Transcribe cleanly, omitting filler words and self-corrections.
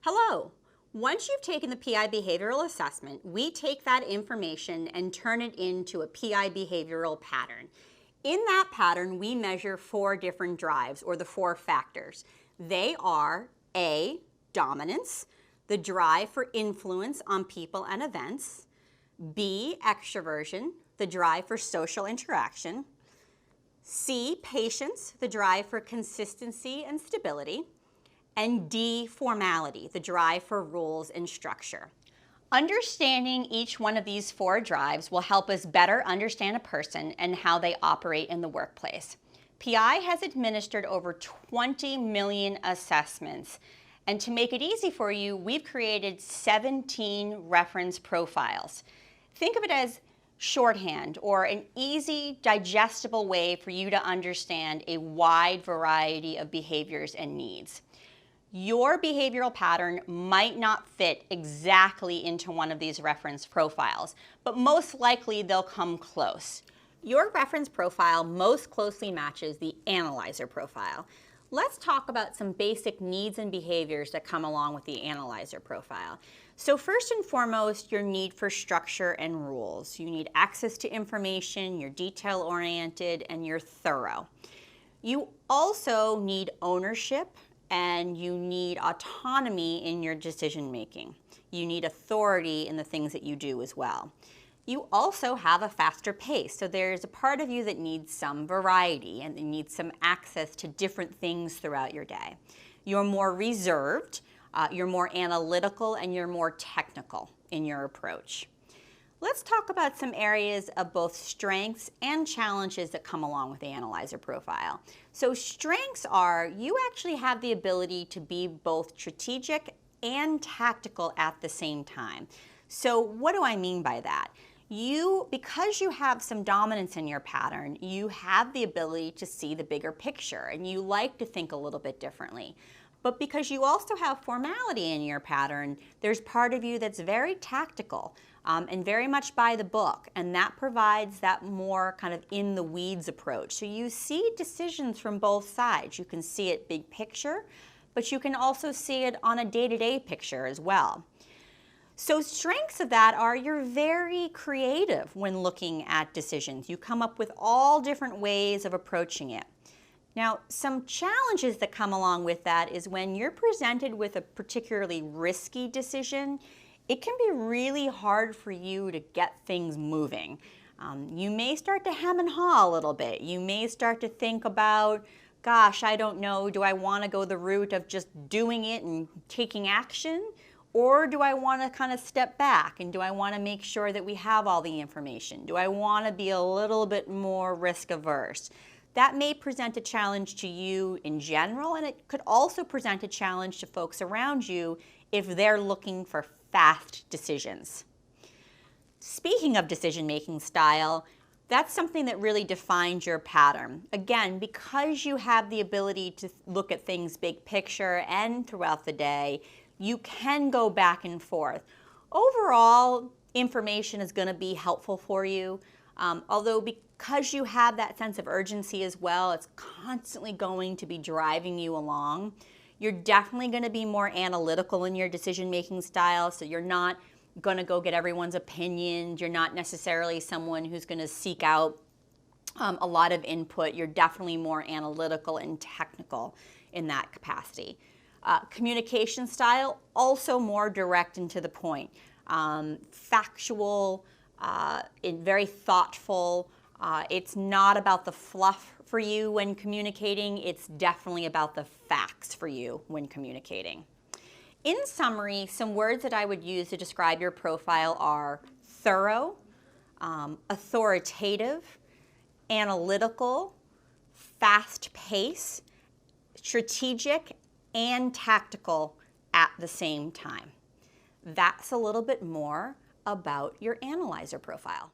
Hello. Once you've taken the PI behavioral assessment, we take that information and turn it into a PI behavioral pattern. In that pattern, we measure 4 different drives, or the 4 factors. They are A, dominance, the drive for influence on people and events; B, extroversion, the drive for social interaction; C, patience, the drive for consistency and stability; and D, formality, the drive for rules and structure. Understanding each one of these 4 drives will help us better understand a person and how they operate in the workplace. PI has administered over 20 million assessments, and to make it easy for you, we've created 17 reference profiles. Think of it as shorthand, or an easy, digestible way for you to understand a wide variety of behaviors and needs. Your behavioral pattern might not fit exactly into one of these reference profiles, but most likely they'll come close. Your reference profile most closely matches the analyzer profile. Let's talk about some basic needs and behaviors that come along with the analyzer profile. So first and foremost, your need for structure and rules. You need access to information, you're detail-oriented, and you're thorough. You also need ownership, and you need autonomy in your decision making. You need authority in the things that you do as well. You also have a faster pace, so there's a part of you that needs some variety and needs some access to different things throughout your day. You're more reserved, you're more analytical, and you're more technical in your approach. Let's talk about some areas of both strengths and challenges that come along with the analyzer profile. So strengths are, you actually have the ability to be both strategic and tactical at the same time. So what do I mean by that? Because you have some dominance in your pattern, you have the ability to see the bigger picture, and you like to think a little bit differently. But because you also have formality in your pattern, there's part of you that's very tactical and very much by the book, and that provides that more kind of in the weeds approach. So you see decisions from both sides. You can see it big picture, but you can also see it on a day-to-day picture as well. So strengths of that are you're very creative when looking at decisions. You come up with all different ways of approaching it. Now, some challenges that come along with that is when you're presented with a particularly risky decision, it can be really hard for you to get things moving. You may start to hem and haw a little bit. You may start to think about, gosh, I don't know, do I want to go the route of just doing it and taking action? Or do I want to kind of step back, and do I want to make sure that we have all the information? Do I want to be a little bit more risk averse? That may present a challenge to you in general, and it could also present a challenge to folks around you if they're looking for fast decisions. Speaking of decision-making style, that's something that really defines your pattern. Again, because you have the ability to look at things big picture and throughout the day, you can go back and forth. Overall, information is going to be helpful for you, although because you have that sense of urgency as well, it's constantly going to be driving you along. You're definitely going to be more analytical in your decision-making style, so you're not going to go get everyone's opinions. You're not necessarily someone who's going to seek out a lot of input. You're definitely more analytical and technical in that capacity. Communication style, also more direct and to the point. Factual, very thoughtful. It's not about the fluff for you when communicating. It's definitely about the facts for you when communicating. In summary, some words that I would use to describe your profile are thorough, authoritative, analytical, fast pace, strategic, and tactical at the same time. That's a little bit more about your analyzer profile.